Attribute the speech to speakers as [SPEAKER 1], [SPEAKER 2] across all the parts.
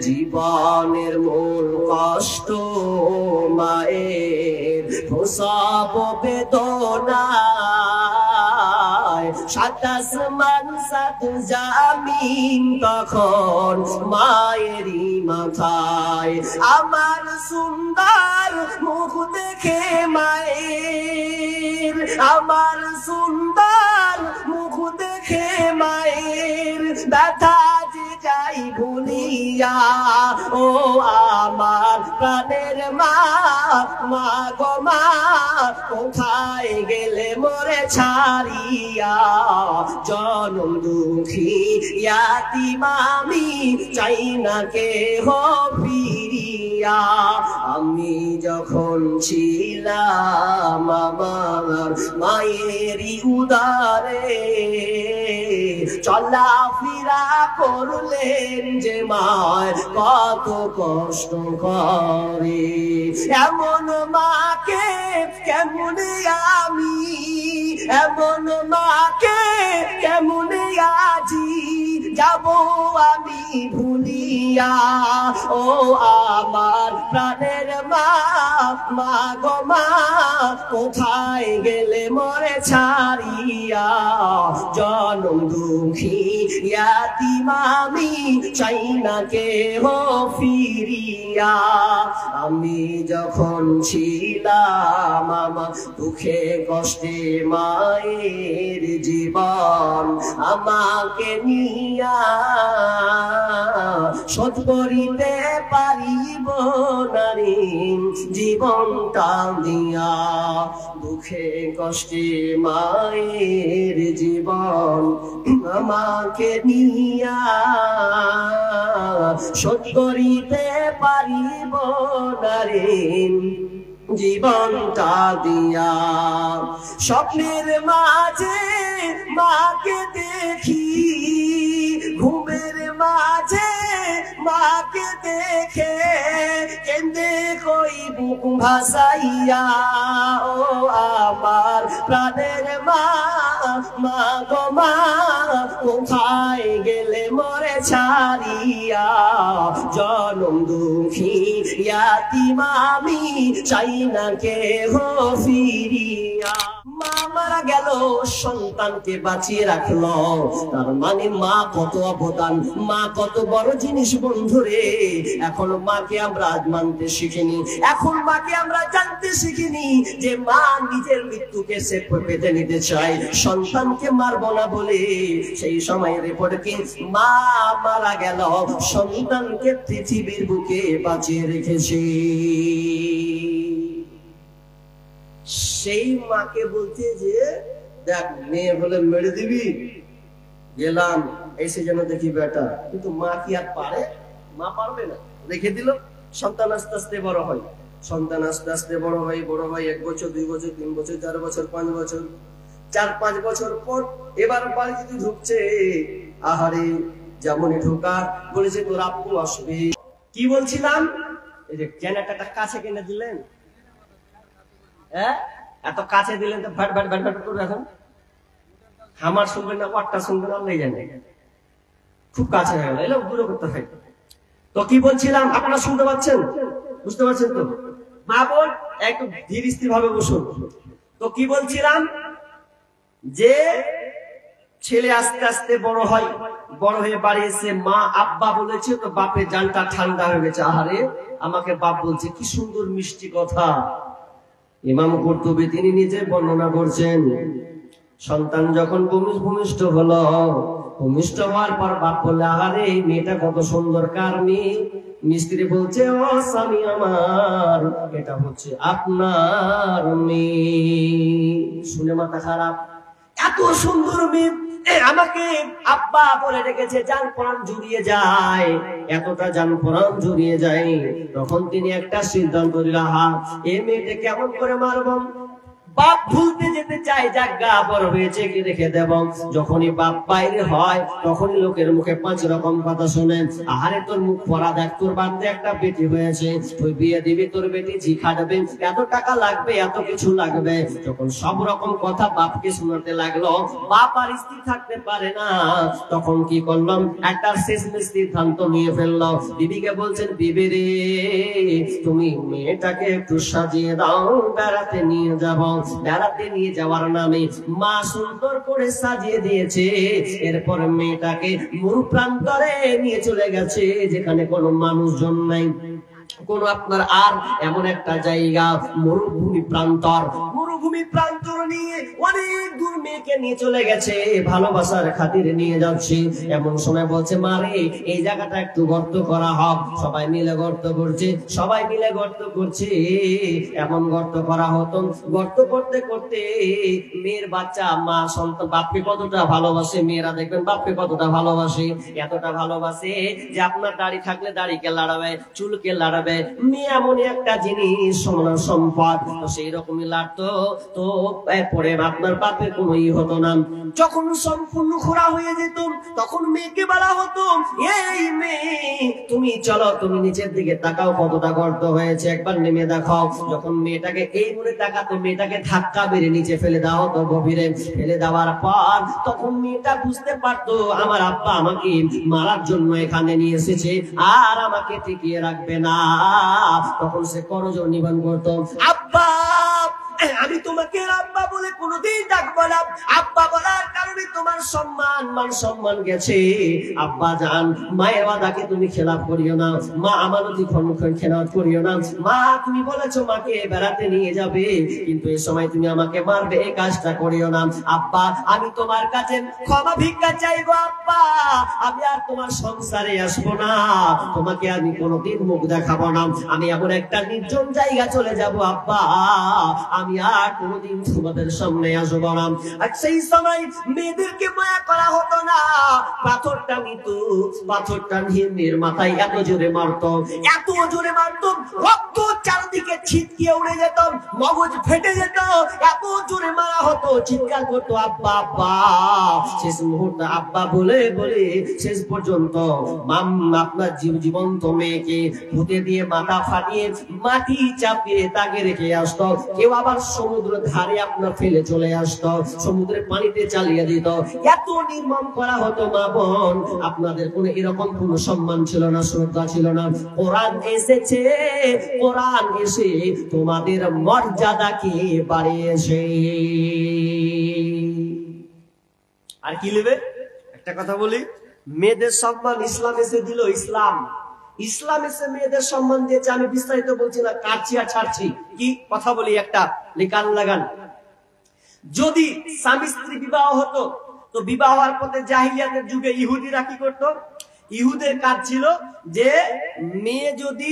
[SPEAKER 1] জীবনের মূল কষ্ট মায়ের প্রসব বেদনায়, সাত আসমান সাত জামিন তখন মায়েরই মাথায়। আমার সুন্দর মুখ দেখে মায়ের, আমার সুন্দর মুখ দেখে মায়ের ব্যথা যে যাই ভুলিয়া। ও আমার প্রাণের মা, মা গো মা, কোথায় গেলে মোরে ছাড়িয়া। জনম দুঃখী ইয়াতীম আমি, চাই না কেহ ফিরিয়া। আমি যখন ছিলাম আমার মায়েরই উদারে, চলাফেরা করলেন যে মায় কত কষ্ট করে। এমন মাকে কেমনে আমি, এমন মাকে কেমনে আজি যাব আমি ভুলিয়া। ও আমার প্রাণের মা, মা গো মা, কোথায় গেলে মোরে ছাড়িয়া। জনম দুঃখী ইয়াতীম আমি, চাই না কেহ ফিরিয়া। আমি যখন ছিলাম আমার দুঃখে কষ্টে মায়ের জীবন আমাকে নিয়া, শোধ করিতে পারিব নারী জীবনটা দিয়া। দুঃখে কষ্টে মায়ের জীবন আমাকে নিয়া, শোধ করিতে পারিব নারী জীবনটা দিয়া। স্বপ্নের মাঝে মাকে দেখি, ঘুমের মাঝে মাকে দেখে কেন্দে কই বুক ভাসাইয়া। ও আমার প্রাণের মা, মা গো মা, কোথায় গেলে মোরে ছাড়িয়া। জনম দুঃখী ইয়াতীম আমি, চাই না কেহ ফিরিয়া। মা মারা গেল, সন্তানকে বাঁচিয়ে রাখলো, তার মানে মা কত অবদান, মা কত বড় জিনিস বন্ধুরে। এখন মাকে আমরা মানতে শিখিনি, এখন মাকে আমরা জানতে শিখিনি যে মা নিজের মৃত্যুকে সে পেতে নিতে চায়, সন্তানকে মারবো না বলে। সেই সময় রিপোর্টকে মা মারা গেল, সন্তানকে পৃথিবীর বুকে বাঁচিয়ে রেখেছে। সেই মাকে বলছে যে দেখ মেয়ে বলে মেরে দিবি, গেলাম এসে যেন দেখি বেটা। কিন্তু মা কি আর পারে? মা পারবে না, রেখে দিল। সন্তান আস্তে আস্তে বড় হয়, সন্তান আস্তে আস্তে বড় হয়, বড় হয় 1 বছর 2 বছর 3 বছর 4 বছর 5 বছর, 4-5 বছর পর এবার বাড়ি যদি ঢুকছে, আহারে যেমনই ঢোকা বলেছে তোর আপু আসবে। কি বলছিলাম, এই যে ক্যানাটাটা কাছে কিনে দিলেন, এত কাছে দিলেন তো ভাট ভাট ভাট ভাট করবে। এখন আমার শুনবেন না, ওয়াটটা শুনবেন না, নেই জানে খুব কাছে হয়ে গেল, এলো দূরে করতে হয়। তো কি বলছিলাম আপনারা শুনতে পাচ্ছেন, বুঝতে পারছেন তো? মা বোন একটু ধীর স্থির ভাবে বসুন। তো কি বলছিলাম যে ছেলে আস্তে আস্তে বড় হয়, বড় হয়ে বাড়ি এসে মা আব্বা বলেছে, তো বাপের জানটা ঠান্ডা হয়ে গেছে। আহারে আমাকে বাপ বলছে, কি সুন্দর মিষ্টি কথা। ইমাম কুরতুবী তিনি নিজে বর্ণনা করছেন, সন্তান যখন ভূমিষ্ঠ হলো, ভূমিষ্ঠ হওয়ার পর বাপ বলে আহারে এই মেয়েটা কত সুন্দর, কার মেয়ে? মিস্ত্রি বলছে ও স্বামী আমার, এটা হচ্ছে আপনার মেয়ে। শুনে মাথা খারাপ, এত সুন্দর মেয়ে আমাকে আব্বা বলে রেখেছে, জান প্রাণ জুড়িয়ে যায়, এতটা জান প্রাণ জুড়িয়ে যায়। তখন তিনি একটা সিদ্ধান্ত নিলেন, এই মেয়েটা কেমন করে মারব? বাপ ভুলতে যেতে চাই, জায়গা বড় হয়েছে কি রেখে দেব। যখনই বাপ বাইরে হয় তখনই লোকের মুখে 5 রকম কথা শুনেন। আহারে তোর মুখ পড়া দেখ, তোর বাড়িতে একটা বেটি হয়েছে, তুই বিয়ে দিবি, তোর বেটি জি খাটবে, এত টাকা লাগবে, এত কিছু লাগবে। যখন সব রকম কথা বাপকে শোনাতে লাগলো, বাপ আর স্ত্রী থাকতে পারে না। তখন কি করলাম, একটা শেষ সিদ্ধান্ত নিয়ে ফেললো। বিবিকে বলছেন, বিবি রে, তুমি মেয়েটাকে একটু সাজিয়ে দাও, বেড়াতে নিয়ে যাব। বেড়াতে নিয়ে যাওয়ার নামে মা সুন্দর করে সাজিয়ে দিয়েছে। এরপর মেয়েটাকে মরু প্রান্তরে নিয়ে চলে গেছে, যেখানে কোনো মানুষজন নাই, কোন আপনার আর এমন একটা জায়গা, মরুভূমি প্রান্তর। মরুভূমি প্রান্তর নিয়ে অনেক দূর মেয়েকে নিয়ে চলে গেছে, ভালোবাসার খাতিরে নিয়ে যাচ্ছে। এমন সময় বলছে, মারে এই জায়গাটা একটু গর্ত করা হোক। সবাই মিলে গর্ত করছে, সবাই মিলে গর্ত করছে। এমন গর্ত করা হতো, গর্ত করতে করতে মেয়ের বাচ্চা, মা সন্তান বাপকে কতটা ভালোবাসে, মেয়েরা দেখবেন বাপকে কতটা ভালোবাসে, এতটা ভালোবাসে যে আপনার দাড়ি থাকলে দাড়িকে লাড়াবে, চুলকে লাড়াবে। মেয়ে এমনই একটা জিনিস, সোনার সম্পদ, তো সেই রকমই লাগতো। তো পরে আপনার বাপের কোনো হতো না। যখন সম্পূর্ণ খোড়া হয়ে যেত তখন মেয়েকে বলা হতো, এই মেয়ে তুমি চলো, তুমি নিচের দিকে তাকাও, কতটা গর্ত হয়েছে, একবার নেমে দেখাও। যখন মেয়েটাকে এই মনে তাকাতো, মেয়েটাকে ধাক্কা মেরে নিচে ফেলে দেওয়া হতো গভীরে। ফেলে দেওয়ার পর তখন মেয়েটা বুঝতে পারতো, আমার আব্বা আমাকে মারার জন্য এখানে নিয়ে এসেছে, আর আমাকে টিকিয়ে রাখবে না। তখন সে করজোড় নিবারণ করতো, আব্বা আমি তোমাকে আব্বা বলে কোনোদিন ডাকবো না, আব্বা বলার কারণে তোমার সম্মান মান সম্মান গেছে। আব্বা জান, মায়ের ওয়াদাকে তুমি খেলাফ করিও না, মা আমানতি খেলাফ করিও না। মা তুমি বলেছো মাকে বেড়াতে নিয়ে যাবে, কিন্তু এই সময় তুমি আমাকে মারবে, এই কাজটা করিও না। আব্বা আমি তোমার কাছে ক্ষমা ভিক্ষা চাইবো, আব্বা আমি আর তোমার সংসারে আসবো না, তোমাকে আমি কোনোদিন মুখ দেখাবো না, আমি এমন একটা নির্জন জায়গা চলে যাব আব্বা, আমি আর কোনোদিন তোমাদের সামনে আসবো না। আর সেই সময় মেয়েদেরকে মায়া করা হতো না, পাথরটা নিত, পাথরটা নিয়ে মেয়ের মাথায় এত জোরে মারতো, এত জোরে মারতো, রক্ত চারদিকে ছিটকিয়ে উড়ে যেত, মগজ ফেটে যেত, এত জোরে মারা হতো। চিৎকার করতো আব্বা আব্বা। শেষ মুহূর্তে আব্বা বলে বলে শেষ পর্যন্ত আপনার জীবন্ত মেয়েকে পুঁতে দিয়ে মাথা ফাটিয়ে মাটি চাপিয়ে তাকে রেখে আসতো। কেউ আবার সমুদ্র ধারে আপনার ফেলে চলে আসতো, সমুদ্রের পানিতে চালিয়ে দিত। এত নির্মম করা হতো মা বোন, আপনাদের কোন এরকম কোন সম্মান ছিল না, শ্রদ্ধা ছিল না। কোরআন এসেছে, কোরআন এসে তোমাদের মর্যাদাকে বাড়িয়েছে। আর কি নেবে, একটা কথা বলি, মেয়েদের সম্মান ইসলাম এসে দিল। ইসলাম ইসলাম এসে মেয়েদের সম্মান দিয়েছে। আমি বিস্তারিত বলছি না, কাটছি আর ছাড়ছি। কি কথা বলি, একটা লিকান লাগান। যদি স্বামী স্ত্রী বিবাহ হতো, তো বিবাহ হওয়ার পথে জাহিলিয়াতের যুগে ইহুদিরা কি করতো, ইহুদের কাজ ছিল যে মেয়ে যদি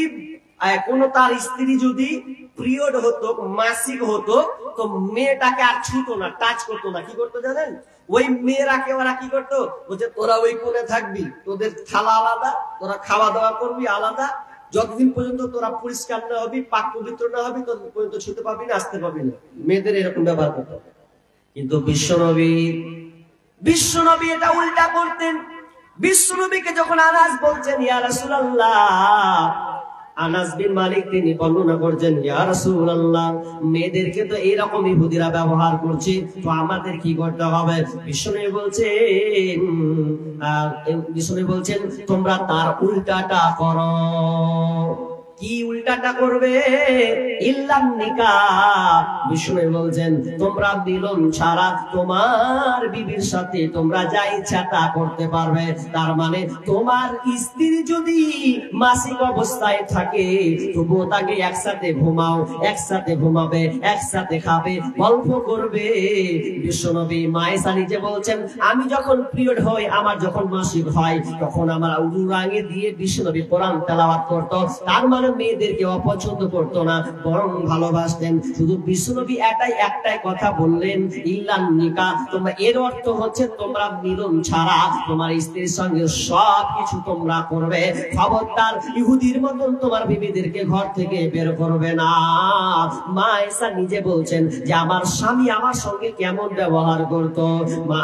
[SPEAKER 1] কোন তার স্ত্রী যদি পিরিয়ড হতো, মাসিক হতো, তো মেয়েটাকে আর ছুতো না, টাচ করতো না। কি করতো জানেন, ওই মেয়েরাকে ওরা কি করতো, বলছে তোরা ওই কোণে থাকবি, তোদের থালা আলাদা, তোরা খাওয়া দাওয়া করবি আলাদা, যতদিন পর্যন্ত তোরা পরিষ্কার না হবি, পাক পবিত্র না হবি, ততদিন পর্যন্ত ছুতে পাবি না, আসতে পাবি না। মেয়েদের এরকম ব্যবহার করতো। কিন্তু বিশ্বনবী এটা উল্টা করতেন। বিশ্বনবীকে যখন আনাস বলছেন, ইয়া রাসূলুল্লাহ, আনাস বিন মালিক তিনি বর্ণনা করছেন, ইয়া রাসূলুল্লাহ মেয়েদেরকে তো এইরকম ইহুদিরা ব্যবহার করছে, তো আমাদের কি করতে হবে? বিষ্ণু বলছেন তোমরা তার উল্টাটা করো। কি উল্টাটা করবে? ইল্লাম নিকাহ। বিষ্ণু বলছেন তোমরা মিলন ছাড়া তোমার বিবির সাথে তোমরা যা ইচ্ছা তা করতে পারবে। তার মানে তোমার স্ত্রী যদি মাসিক অবস্থায় থাকে, তবুও তাকে একসাথে ঘুমাও, একসাথে ঘুমাবে, একসাথে খাবে, গল্প করবে। বিশ্বনবী মায়েশা নিজে বলছেন, আমি যখন পিরিয়ড হয়, আমার যখন মাসিক হয়, তখন আমার উরু রাঙে দিয়ে বিশ্বনবী কোরআন তেলাওয়াত করত। তার মানে ওনার মেয়েদেরকে অপছন্দ করতো না, বরং ভালোবাসতেন। শুধু বিশ্বনবী একটাই কথা বললেন, ইল্লান নিকাহ, তোমরা, এর অর্থ হচ্ছে তোমরা মিলন ছাড়া তোমার স্ত্রীর সঙ্গে সব কিছু তোমরা করবে, খবরদার ইহুদির মতন তোমার বিবিদেরকে ঘর থেকে বের করবে না। মা আয়েশা নিজে বলছেন যে আমার স্বামী আমার সঙ্গে কেমন ব্যবহার করতো। মা